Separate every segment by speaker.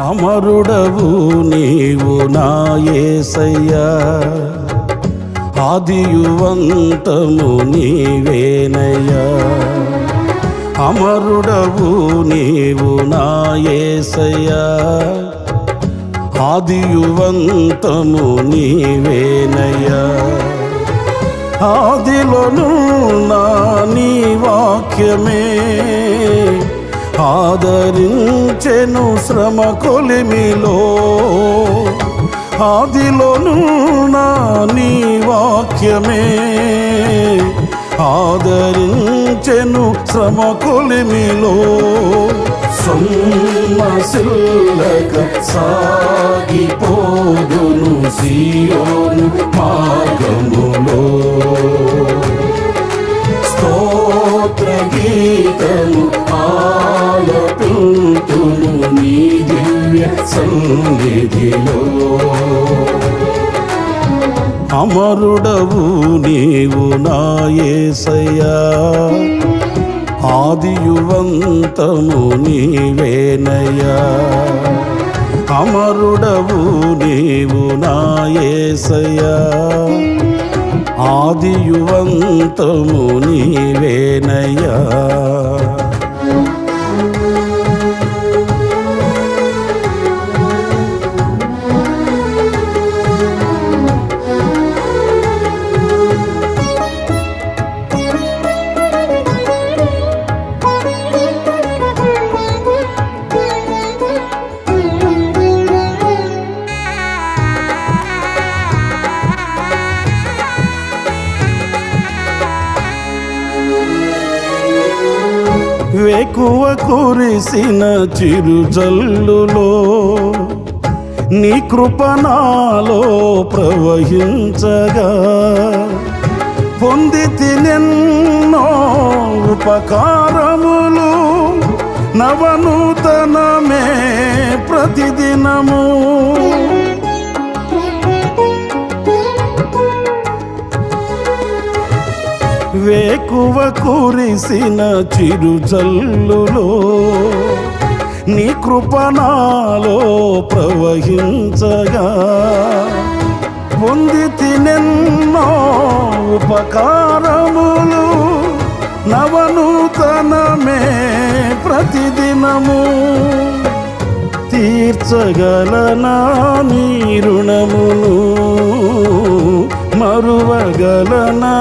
Speaker 1: అమరుడవు నీవు నా యేసయ్యా, ఆదియువంతము నీవేనయ్యా. అమరుడవు నీవు నా యేసయ్యా, ఆదియువంతము నీవేనయ్యా. ఆదిలోనున్నా నీ వాక్యమే ఆదరించెను శ్రమ కొలిమిలో. ఆదిలోనున్నా నీ వాక్యమే ఆదరించెను శ్రమ కొలిమిలో. సొమ్మసిల్లక సాగిపోదును సీయోను మార్గములో. స్తోత్ర గీతము ఆలపింతును నీ దివ్య సన్నిధిలో. అమరుడవు నీవు నా యేసయ్యా, ఆదియువంతము నీవేనయ్యా. అమరుడవు నీవు నా యేసయ్యా, ఆదియువంతము నీవేనయ్యా. వేకువ కురిసిన చిరుజల్లులో నీ కృపణాలో ప్రవహించగా పొందితినెన్నో ఉపకారములు. నవనూతనమే ప్రతిదినము. వేకువ కురిసిన చిరుజల్లులో నీ కృపణాలో ప్రవహించగా పొందితినెన్నో ఉపకారములు. నవనూతనమే ప్రతిదినము. తీర్చగలనా నీ రుణమును, మరువగలనా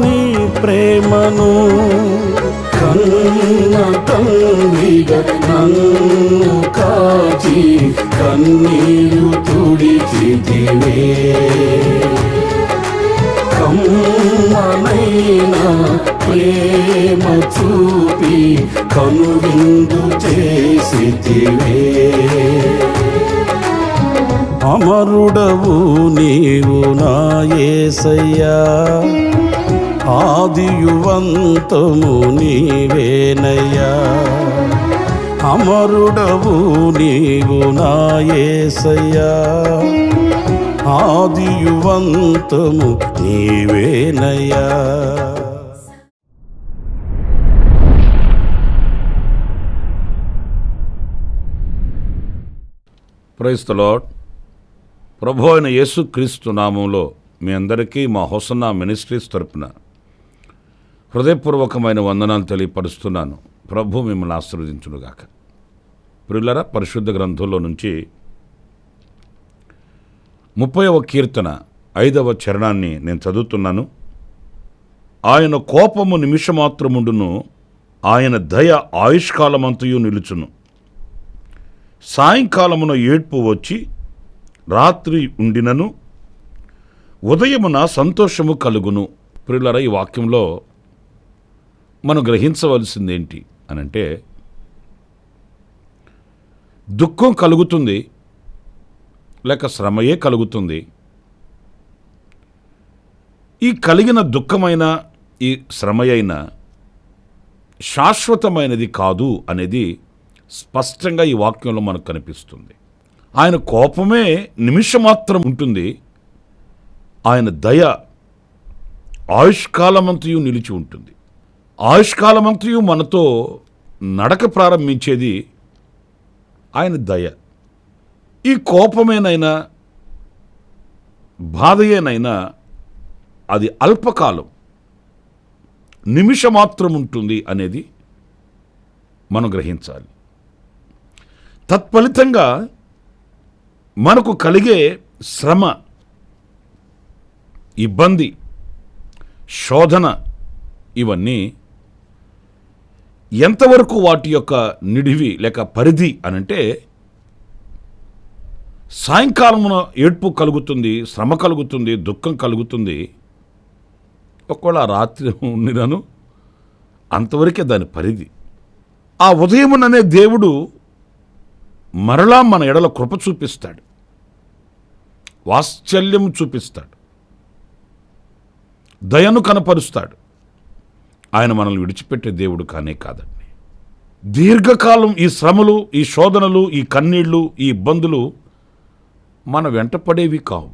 Speaker 1: నీ ప్రేమను. కన్న తండ్రిగా నన్ను కాచి కన్నీరు తుడిచితివే. కమ్మనైనా ప్రేమ చూపి కనువిందు చేసితివే. అమరుడవు నీవు నా యేసయ్యా, ఆదియువంతము నీవేనయ్యా. అమరుడవు నీవు నా యేసయ్యా, ఆదియువంతము నీవేనయ్యా.
Speaker 2: Praise the lord. ప్రభు అయిన యేసుక్రీస్తు నామంలో మీ అందరికీ మా హోసన్నా మినిస్ట్రీస్ తరపున హృదయపూర్వకమైన వందనాలు తెలియపరుస్తున్నాను. ప్రభు మిమ్మల్ని ఆశీర్వదించునుగాక. ప్రియులారా, పరిశుద్ధ గ్రంథంలో నుంచి 30వ కీర్తన 5వ చరణాన్ని నేను చదువుతున్నాను. ఆయన కోపము నిమిషమాత్రముండును, ఆయన దయ ఆయుష్కాలమంతయు నిలుచును. సాయంకాలమున ఏడ్పు వచ్చి రాత్రి ఉండినను ఉదయమున సంతోషము కలుగును. ప్రియులారా, ఈ వాక్యంలో మనం గ్రహించవలసింది ఏంటి అనంటే, దుఃఖం కలుగుతుంది లేక శ్రమయే కలుగుతుంది. ఈ కలిగిన దుఃఖమైన ఈ శ్రమయైన శాశ్వతమైనది కాదు అనేది స్పష్టంగా ఈ వాక్యంలో మనకు కనిపిస్తుంది. ఆయన కోపమే నిమిషమాత్రం ఉంటుంది, ఆయన దయ ఆయుష్కాలమంతయు నిలిచి ఉంటుంది. ఆయుష్కాలమంతయు మనతో నడక ప్రారంభించేది ఆయన దయ. ఈ కోపమేనైనా బాధయేనైనా అది అల్పకాలం, నిమిషమాత్రం ఉంటుంది అనేది మనం గ్రహించాలి. తత్ఫలితంగా మనకు కలిగే శ్రమ, ఇబ్బంది, శోధన ఇవన్నీ ఎంతవరకు వాటి యొక్క నిడివి లేక పరిధి అనంటే, సాయంకాలమున ఏడ్పు కలుగుతుంది, శ్రమ కలుగుతుంది, దుఃఖం కలుగుతుంది. ఒకవేళ రాత్రి ఉండినను అంతవరకే దాని పరిధి. ఆ ఉదయముననే దేవుడు మరలా మన ఎడల కృప చూపిస్తాడు, వాత్సల్యం చూపిస్తాడు, దయను కనపరుస్తాడు. ఆయన మనల్ని విడిచిపెట్టే దేవుడు కానే కాదండి. దీర్ఘకాలం ఈ శ్రమలు, ఈ శోధనలు, ఈ కన్నీళ్లు, ఈ ఇబ్బందులు మన వెంట పడేవి కావు.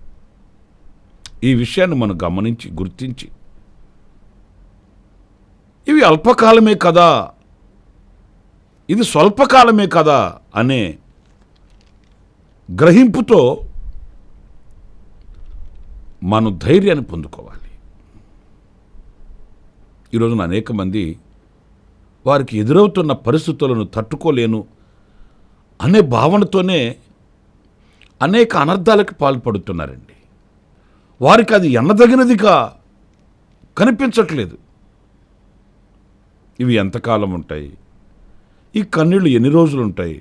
Speaker 2: ఈ విషయాన్ని మనం గమనించి గుర్తించి ఇవి అల్పకాలమే కదా, ఇది స్వల్పకాలమే కదా అనే గ్రహింపుతో మనం ధైర్యాన్ని పొందుకోవాలి. ఈరోజున అనేక మంది వారికి ఎదురవుతున్న పరిస్థితులను తట్టుకోలేను అనే భావనతోనే అనేక అనర్థాలకు పాల్పడుతున్నారండి. వారికి అది ఎన్నదగినదిగా కనిపించట్లేదు. ఇవి ఎంతకాలం ఉంటాయి, ఈ కన్నీళ్ళు ఎన్ని రోజులు ఉంటాయి,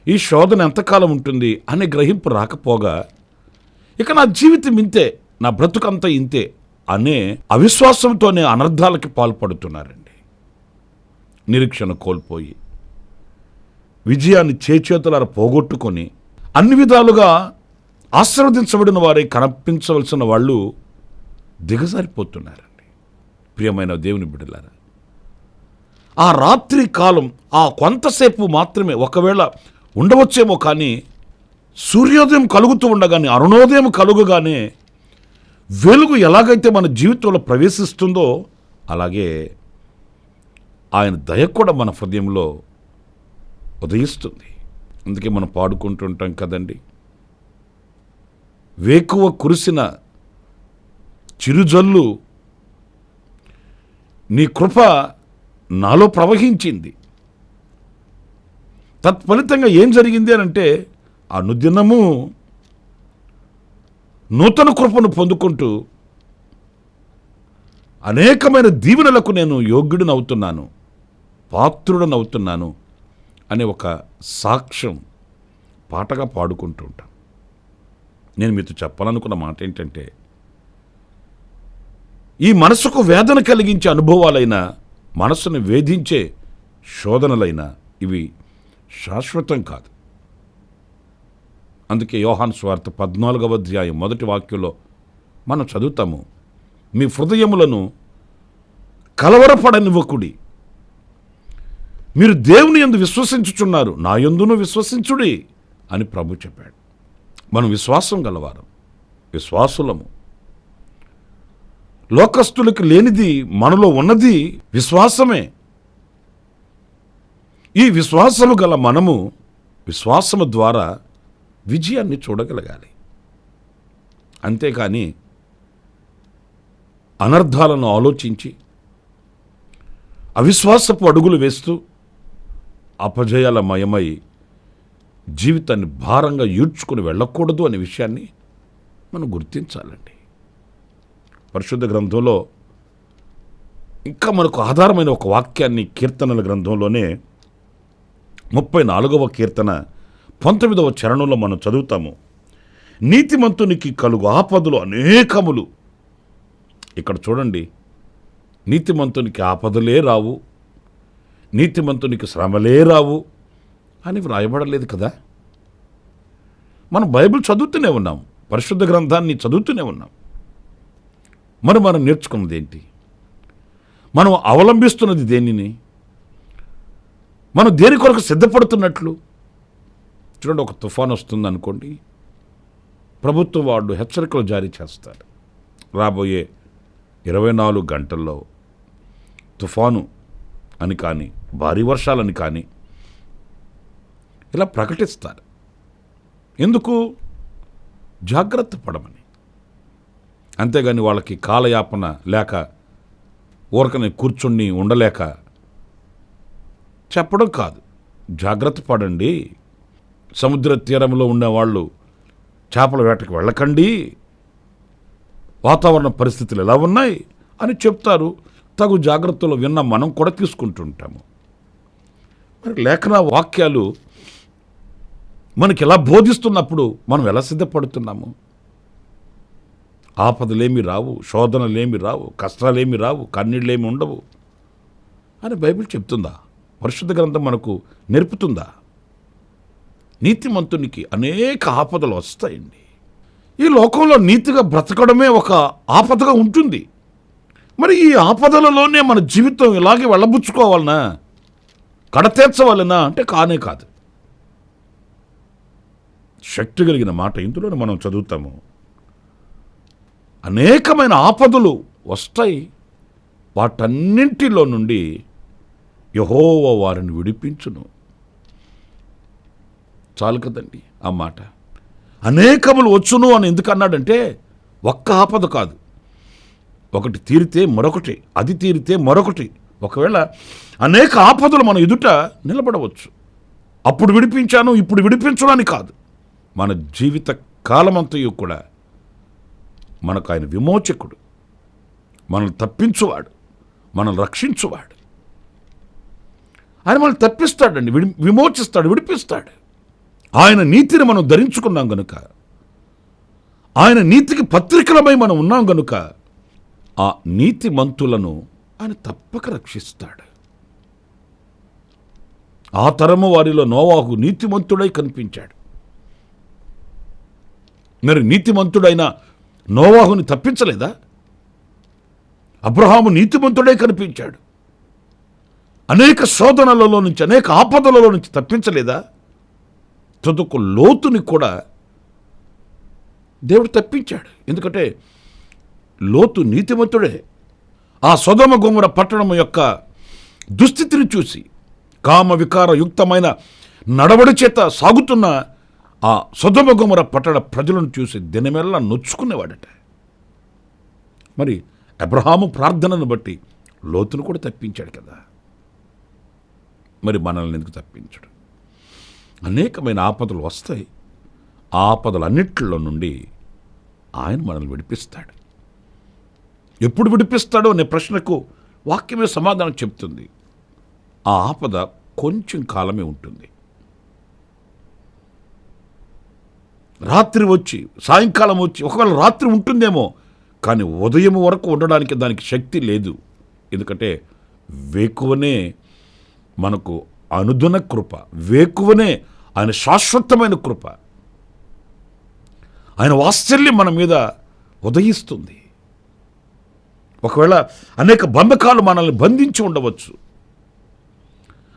Speaker 2: ఈ శోధన ఎంతకాలం ఉంటుంది అనే గ్రహింపు రాకపోగా ఇక నా జీవితం ఇంతే, నా బ్రతుకంతా ఇంతే అనే అవిశ్వాసంతోనే అనర్థాలకి పాల్పడుతున్నారండి. నిరీక్షణ కోల్పోయి విజయాన్ని చేతులారా పోగొట్టుకొని అన్ని విధాలుగా ఆశీర్వదించబడిన వారే కనిపించవలసిన వాళ్ళు దిగజారిపోతున్నారండి. ప్రియమైన దేవుని బిడ్డలారా, ఆ రాత్రి కాలం, ఆ కొంతసేపు మాత్రమే ఒకవేళ ఉండవచ్చేమో, కానీ సూర్యోదయం కలుగుతూ ఉండగానే, అరుణోదయం కలుగుగానే వెలుగు ఎలాగైతే మన జీవితంలో ప్రవేశిస్తుందో అలాగే ఆయన దయ కూడా మన హృదయంలో ఉదయిస్తుంది. అందుకే మనం పాడుకుంటుంటాం కదండి, వేకువ కురిసిన చిరుజల్లు నీ కృప నాలో ప్రవహించింది. తత్ఫలితంగా ఏం జరిగింది అని అంటే, అనుదినము నూతన కృపను పొందుకుంటూ అనేకమైన దీవెనలకు నేను యోగ్యుడినవుతున్నాను, పాత్రుడనవుతున్నాను అనే ఒక సాక్ష్యం పాటగా పాడుకుంటూ ఉంటాం. నేను మీతో చెప్పాలనుకున్న మాట ఏంటంటే, ఈ మనసుకు వేదన కలిగించే అనుభవాలైనా, మనసును వేధించే శోధనలైనా ఇవి శాశ్వతం కాదు. అందుకే యోహాను సువార్త 14వ అధ్యాయం 1వ వాక్యంలో మనం చదువుతాము, మీ హృదయములను కలవరపడనివ్వకుడి, మీరు దేవుని యందు విశ్వసించుచున్నారు, నా యందును విశ్వసించుడి అని ప్రభు చెప్పాడు. మనం విశ్వాసం గలవారం, విశ్వాసులము. లోకస్తులకు లేనిది మనలో ఉన్నది విశ్వాసమే. ఈ విశ్వాసము గల మనము విశ్వాసము ద్వారా విజయాన్ని చూడగలగాలి. అంతేకాని అనర్థాలను ఆలోచించి అవిశ్వాసపు అడుగులు వేస్తూ అపజయాల మయమై జీవితాన్ని భారంగా ఈడ్చుకుని వెళ్ళకూడదు అనే విషయాన్ని మనం గుర్తించాలండి. పరిశుద్ధ గ్రంథంలో ఇంకా మనకు ఆధారమైన ఒక వాక్యాన్ని కీర్తనల గ్రంథంలోనే 34వ కీర్తన 19వ చరణంలో మనం చదువుతాము, నీతిమంతునికి కలుగు ఆపదలు అనేకములు. ఇక్కడ చూడండి, నీతిమంతునికి ఆపదలే రావు, నీతిమంతునికి శ్రమలే రావు అని వ్రాయబడలేదు కదా. మనం బైబిల్ చదువుతూనే ఉన్నాం, పరిశుద్ధ గ్రంథాన్ని చదువుతూనే ఉన్నాం. మనం నేర్చుకున్నది ఏంటి? మనం అవలంబిస్తున్నది దేనిని? మనం దేని కొరకు సిద్ధపడుతున్నట్లు? చూడండి, ఒక తుఫాను వస్తుంది అనుకోండి, ప్రభుత్వం వాళ్ళు హెచ్చరికలు జారీ చేస్తారు. రాబోయే 24 గంటల్లో తుఫాను అని కానీ, భారీ వర్షాలని కానీ ఇలా ప్రకటిస్తారు. ఎందుకు? జాగ్రత్త పడమని. అంతేగాని వాళ్ళకి కాలయాపన లేక ఊరకని కూర్చుని ఉండలేక చెప్పడం కాదు. జాగ్రత్త పడండి, సముద్ర తీరంలో ఉండేవాళ్ళు చేపల వేటకు వెళ్ళకండి, వాతావరణ పరిస్థితులు ఎలా ఉన్నాయి అని చెప్తారు. తగు జాగ్రత్తలు విన్న మనం కూడా తీసుకుంటుంటాము. మరి లేఖన వాక్యాలు మనకి ఎలా బోధిస్తున్నప్పుడు మనం ఎలా సిద్ధపడుతున్నాము? ఆపదలేమి రావు, శోధనలేమి రావు, కష్టాలేమి రావు, కన్నీళ్ళేమి ఉండవు అని బైబిల్ చెప్తుందా? పరిశుద్ధ గ్రంథం మనకు నేర్పుతుందా? నీతిమంతునికి అనేక ఆపదలు వస్తాయండి. ఈ లోకంలో నీతిగా బ్రతకడమే ఒక ఆపదగా ఉంటుంది. మరి ఈ ఆపదలలోనే మన జీవితం ఇలాగే వెళ్ళబుచ్చుకోవాలనా, కడతీర్చవాలనా అంటే కానే కాదు. శక్తి కలిగిన మాట ఇందులోనే మనం చదువుతాము. అనేకమైన ఆపదలు వస్తాయి, వాటన్నింటిలో నుండి యెహోవా వారిని విడిపించును. చాలు కదండి ఆ మాట. అనేకములు వచ్చును అని ఎందుకు అన్నాడంటే ఒక్క ఆపద కాదు, ఒకటి తీరితే మరొకటి, అది తీరితే మరొకటి. ఒకవేళ అనేక ఆపదలు మన ఎదుట నిలబడవచ్చు. అప్పుడు విడిపించాను, ఇప్పుడు విడిపించను అని కాదు. మన జీవిత కాలమంతయు కూడా మనకు ఆయన విమోచకుడు, మనల్ని తప్పించువాడు, మనల్ని రక్షించువాడు. ఆయన మనల్ని తప్పిస్తాడండి, విమోచిస్తాడు, విడిపిస్తాడు. ఆయన నీతిని మనం ధరించుకున్నాం గనుక, ఆయన నీతికి పత్రికలమై మనం ఉన్నాం గనుక ఆ నీతిమంతులను ఆయన తప్పక రక్షిస్తాడు. ఆ తరము వారిలో నోవాహు నీతిమంతుడై కనిపించాడు. మరి నీతిమంతుడైన నోవాహుని తప్పించలేదా? అబ్రహాము నీతిమంతుడై కనిపించాడు. అనేక శోధనలలో నుంచి, అనేక ఆపదలలో నుంచి తప్పించలేదా? తుదకు లోతుని కూడా దేవుడు తప్పించాడు. ఎందుకంటే లోతు నీతిమంతుడే. ఆ సొదొమ గొమొర్రా పట్టణం యొక్క దుస్థితిని చూసి, కామ వికార యుక్తమైన నడవడి చేత సాగుతున్న ఆ సొదొమ గొమొర్రా పట్టణ ప్రజలను చూసి దినమెల్లా నొచ్చుకునేవాడట. మరి అబ్రహాము ప్రార్థనను బట్టి లోతును కూడా తప్పించాడు కదా. మరి మనల్ని ఎందుకు తప్పించడు? అనేకమైన ఆపదలు వస్తాయి. ఆ ఆపదలన్నిటిలో నుండి ఆయన మనల్ని విడిపిస్తాడు. ఎప్పుడు విడిపిస్తాడో అనే ప్రశ్నకు వాక్యమే సమాధానం చెప్తుంది. ఆ ఆపద కొంచెం కాలమే ఉంటుంది. రాత్రి వచ్చి, సాయంకాలం వచ్చి, ఒకవేళ రాత్రి ఉంటుందేమో, కానీ ఉదయం వరకు ఉండడానికి దానికి శక్తి లేదు. ఎందుకంటే వేకువనే మనకు అనుదిన కృప, వేకువనే ఆయన శాశ్వతమైన కృప, ఆయన వాత్సల్యం మన మీద ఉదయిస్తుంది. ఒకవేళ అనేక బంధకాలు మనల్ని బంధించి ఉండవచ్చు.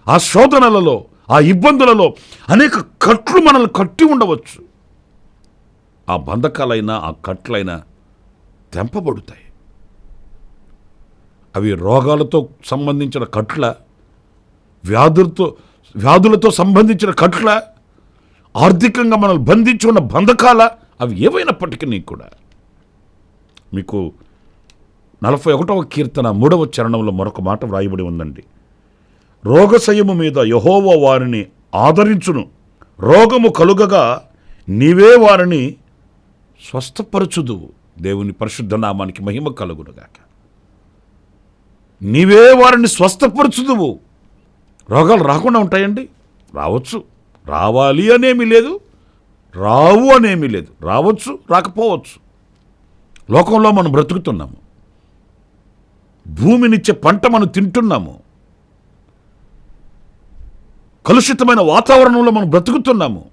Speaker 2: ఆ శోధనలలో, ఆ ఇబ్బందులలో అనేక కట్లు మనల్ని కట్టి ఉండవచ్చు. ఆ బంధకాలైనా ఆ కట్లైనా తెంపబడుతాయి. అవి రోగాలతో సంబంధించిన కట్ల, వ్యాధులతో సంబంధించిన కట్ల, ఆర్థికంగా మనల్ని బంధించి ఉన్న బంధకాల, అవి ఏవైనప్పటికీ కూడా మీకు 41వ కీర్తన 3వ చరణంలో మరొక మాట వ్రాయబడి ఉందండి. రోగశయము మీద యెహోవా వారిని ఆదరించును, రోగము కలుగగా నీవే వారిని స్వస్థపరచుదువు. దేవుని పరిశుద్ధ నామానికి మహిమ కలుగునుగాక. నీవే వారిని స్వస్థపరచుదువు. రోగాలు రాకుండా ఉంటాయండి? రావచ్చు. రావాలి అనేమీ లేదు, రావు అనేమీ లేదు. రావచ్చు, రాకపోవచ్చు. లోకంలో మనం బ్రతుకుతున్నాము. భూమినిచ్చే పంట మనం తింటున్నాము. కలుషితమైన వాతావరణంలో మనం బ్రతుకుతున్నాము.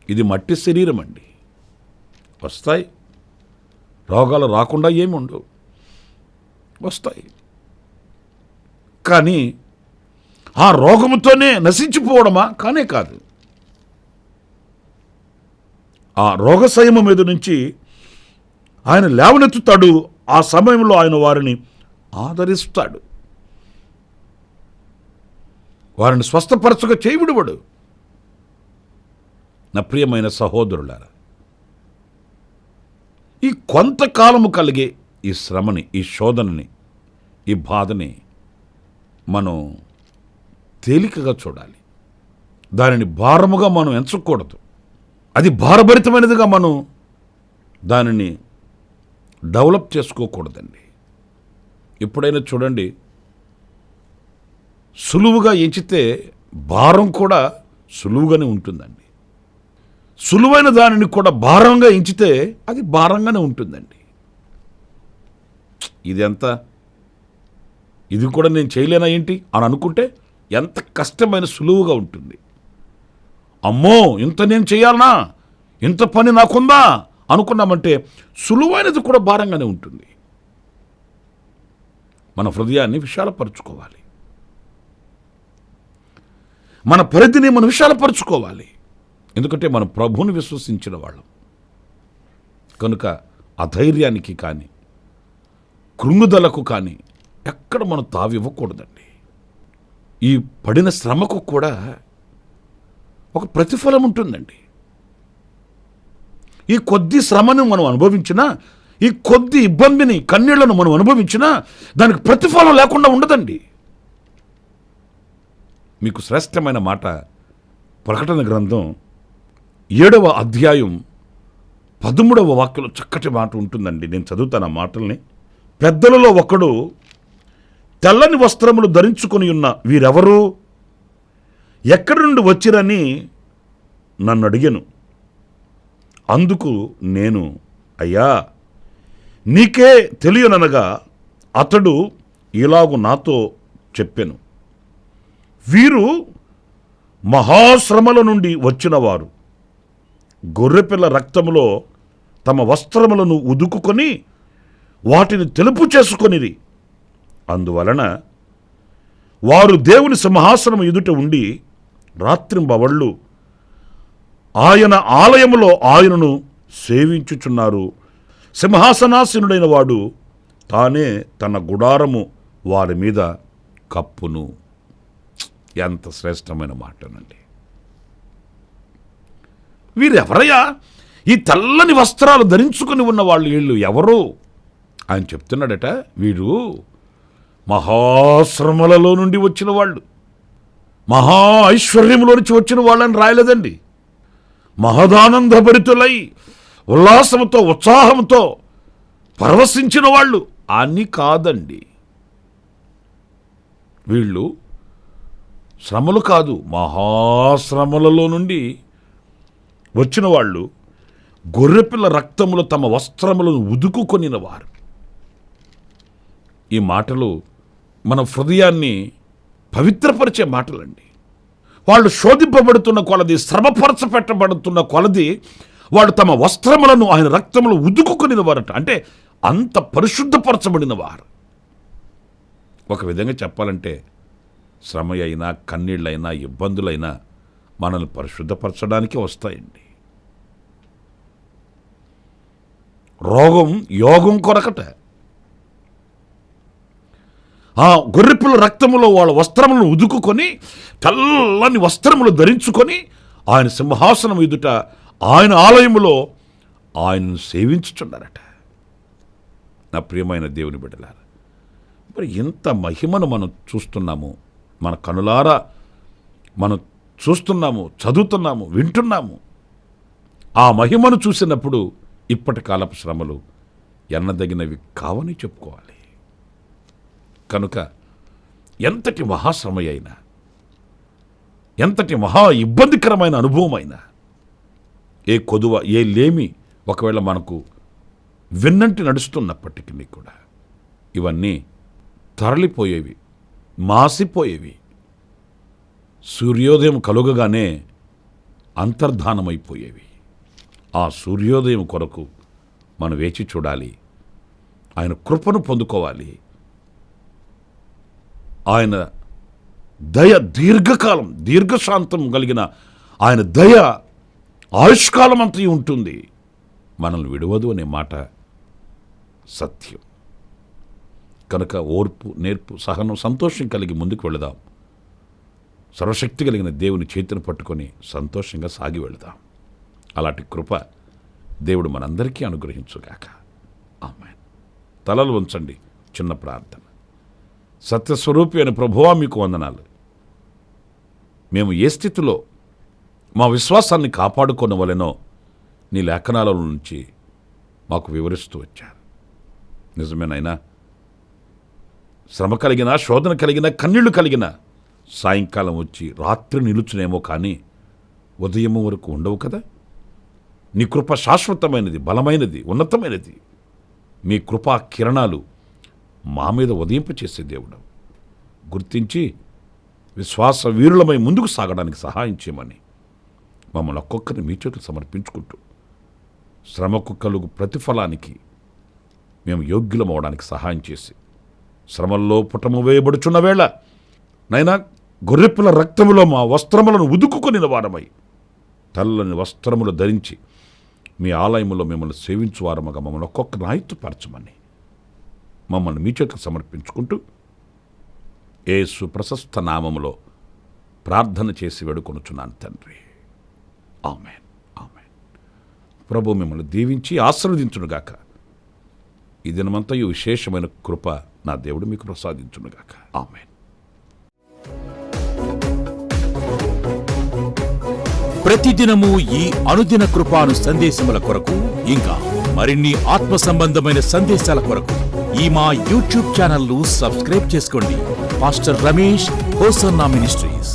Speaker 2: ఇది మట్టి శరీరం అండి. వస్తాయి. రోగాలు రాకుండా ఏమి ఉండవు, వస్తాయి. కానీ ఆ రోగముతోనే నశించిపోవడమా? కానే కాదు. ఆ రోగశయము మీద నుంచి ఆయన లేవనెత్తుతాడు. ఆ సమయంలో ఆయన వారిని ఆదరిస్తాడు. వారిని స్వస్థపరచగా చేయవిడువడు. నా ప్రియమైన సహోదరులారా, ఈ కొంతకాలము కలిగే ఈ శ్రమని, ఈ శోధనని, ఈ బాధని మనం తేలికగా చూడాలి. దానిని భారముగా మనం ఎంచకూడదు. అది భారభరితమైనదిగా మనం దానిని డెవలప్ చేసుకోకూడదండి. ఎప్పుడైనా చూడండి, సులువుగా ఎంచితే భారం కూడా సులువుగానే ఉంటుందండి. సులువైన దానిని కూడా భారంగా ఎంచితే అది భారంగానే ఉంటుందండి. ఇది కూడా నేను చేయలేనా ఏంటి అని అనుకుంటే ఎంత కష్టమైన సులువుగా ఉంటుంది. అమ్మో, ఇంత నేను చేయాలనా, ఇంత పని నాకుందా అనుకున్నామంటే సులువైనది కూడా భారంగానే ఉంటుంది. మన హృదయాన్ని విశాలపరుచుకోవాలి. మన పరిధిని మనం విశాలపరుచుకోవాలి. ఎందుకంటే మనం ప్రభువుని విశ్వసించిన వాళ్ళం కనుక అధైర్యానికి కానీ కృంగుదలకు కానీ ఎక్కడ మనం తావివ్వకూడదండి. ఈ పడిన శ్రమకు కూడా ఒక ప్రతిఫలం ఉంటుందండి. ఈ కొద్ది శ్రమను మనం అనుభవించినా, ఈ కొద్ది ఇబ్బందిని, కన్నీళ్లను మనం అనుభవించినా దానికి ప్రతిఫలం లేకుండా ఉండదండి. మీకు శ్రేష్టమైన మాట ప్రకటన గ్రంథం 7వ అధ్యాయం 13వ వాక్యంలో చక్కటి మాట ఉంటుందండి. నేను చదువుతాను ఆ మాటల్ని. పెద్దలలో ఒకడు, తెల్లని వస్త్రములు ధరించుకొని ఉన్న వీరెవరు, ఎక్కడి నుండి వచ్చిరని నన్ను అడిగాను. అందుకు నేను, అయ్యా, నీకే తెలియననగా అతడు ఇలాగు నాతో చెప్పెను, వీరు మహాశ్రమల నుండి వచ్చినవారు, గొర్రెపిల్ల రక్తములో తమ వస్త్రములను ఉదుకుకొని వాటిని తెలుపు చేసుకొనిరి. అందువలన వారు దేవుని సింహాసనం ఎదుట ఉండి రాత్రింబవళ్ళు ఆయన ఆలయములో ఆయనను సేవించుచున్నారు. సింహాసనాసీనుడైన వాడు తానే తన గుడారము వారి మీద కప్పును. ఎంత శ్రేష్టమైన మాటనండి. వీరెవరయ్యా? ఈ తెల్లని వస్త్రాలు ధరించుకుని ఉన్న వాళ్ళు వీళ్ళు ఎవరు? ఆయన చెప్తున్నాడట, వీరు మహాశ్రమలలో నుండి వచ్చిన వాళ్ళు, మహా ఐశ్వర్యంలో నుంచి వచ్చిన వాళ్ళని రాయలేదండి. మహదానందభరితులై ఉల్లాసంతో ఉత్సాహంతో పరవశించిన వాళ్ళు అని కాదండి. వీళ్ళు శ్రమలు కాదు, మహాశ్రమలలో నుండి వచ్చిన వాళ్ళు, గొర్రెపిల్ల రక్తములు తమ వస్త్రములను ఉదుకుకొనిన వారు. ఈ మాటలు మన హృదయాన్ని పవిత్రపరిచే మాటలండి. వాళ్ళు శోధింపబడుతున్న కొలది, శ్రమపరచపెట్టబడుతున్న కొలది వాళ్ళు తమ వస్త్రములను ఆయన రక్తములు ఉదుకుకొనిన వారట. అంటే అంత పరిశుద్ధపరచబడిన వారు. ఒక విధంగా చెప్పాలంటే శ్రమ అయినా, కన్నీళ్ళైనా, ఇబ్బందులైనా మనల్ని పరిశుద్ధపరచడానికి వస్తాయండి. రోగం యోగం కొరకట. ఆ గొర్రెపిల్ల రక్తములో వాళ్ళ వస్త్రములను ఉదుకుకొని, తెల్లని వస్త్రములు ధరించుకొని ఆయన సింహాసనం ఎదుట, ఆయన ఆలయములో ఆయనను సేవించుచున్నారట. నా ప్రియమైన దేవుని బిడ్డలారా, మరి ఇంత మహిమను మనం చూస్తున్నాము, మన కనులారా మనం చూస్తున్నాము, చదువుతున్నాము, వింటున్నాము. ఆ మహిమను చూసినప్పుడు ఇప్పటి కాలపు శ్రమలు ఎన్నదగినవి కావని చెప్పుకోవాలి. కనుక ఎంతటి మహాశ్రమ అయినా, ఎంతటి మహా ఇబ్బందికరమైన అనుభవం అయినా, ఏ కొదువ, ఏ లేమి ఒకవేళ మనకు వెన్నంటి నడుస్తున్నప్పటికీ కూడా ఇవన్నీ తరలిపోయేవి, మాసిపోయేవి. సూర్యోదయం కలుగగానే అంతర్ధానమైపోయేవి. ఆ సూర్యోదయం కొరకు మనం వేచి చూడాలి. ఆయన కృపను పొందుకోవాలి. ఆయన దయ దీర్ఘకాలం, దీర్ఘశాంతం కలిగిన ఆయన దయ ఆయుష్కాలం అంతా ఉంటుంది, మనల్ని విడవదు అనే మాట సత్యం. కనుక ఓర్పు, నేర్పు, సహనం, సంతోషం కలిగి ముందుకు వెళదాం. సర్వశక్తి కలిగిన దేవుని చేతిని పట్టుకొని సంతోషంగా సాగి వెళదాం. అలాంటి కృప దేవుడు మనందరికీ అనుగ్రహించుగాక. ఆమేన్. తలలు ఉంచండి. చిన్న ప్రార్థన. సత్యస్వరూపి అని ప్రభువా మీకు వందనాలు. మేము ఏ స్థితిలో మా విశ్వాసాన్ని కాపాడుకొనవలెనో నీ లేఖనాల నుంచి మాకు వివరిస్తూ వచ్చారు. నిజమేనైనా శ్రమ కలిగిన, శోధన కలిగిన, కన్నీళ్లు కలిగిన సాయంకాలం వచ్చి రాత్రి నిలుచునేమో కానీ ఉదయం వరకు ఉండవు కదా. నీ కృప శాశ్వతమైనది, బలమైనది, ఉన్నతమైనది. మీ కృపా కిరణాలు మా మీద ఉదయింపచేసే దేవుడు గుర్తించి విశ్వాస వీరులమై ముందుకు సాగడానికి సహాయం చేయమని మమ్మల్ని ఒక్కొక్కరిని మీ చేతులు సమర్పించుకుంటూ శ్రమకు కలుగు ప్రతిఫలానికి మేము యోగ్యులమవడానికి సహాయం చేసి శ్రమల్లో పుటము వేయబడుచున్న వేళ నైనా గొర్రెపిల్ల రక్తములో మా వస్త్రములను ఉదుకుకొనిన వారమై తెల్లని వస్త్రములు ధరించి మీ ఆలయములో మిమ్మల్ని సేవించువారముగా మమ్మల్ని ఒక్కొక్కరిని ఆయుత్తుపరచమని మమ్మల్ని మీ చేతులకు సమర్పించుకుంటూ యేసు ప్రశస్త నామములో ప్రార్థన చేసి వేడుకొనుచున్నాను తండ్రి. ఆమేన్. ఆమేన్. ప్రభు మిమ్మల్ని దీవించి ఆశీర్వదించునుగాక. ఈ దినమంతయు విశేషమైన కృప నా దేవుడు మీకు ప్రసాదించునుగాక. ఆమేన్.
Speaker 3: ప్రతిదినము ఈ అనుదిన కృపాను సందేశముల కొరకు ఇంకా మరిన్ని ఆత్మ సంబంధమైన సందేశాల కొరకు ఈ మా యూట్యూబ్ ఛానల్ ను సబ్స్క్రైబ్ చేసుకోండి. Pastor Ramesh hosanna ministries.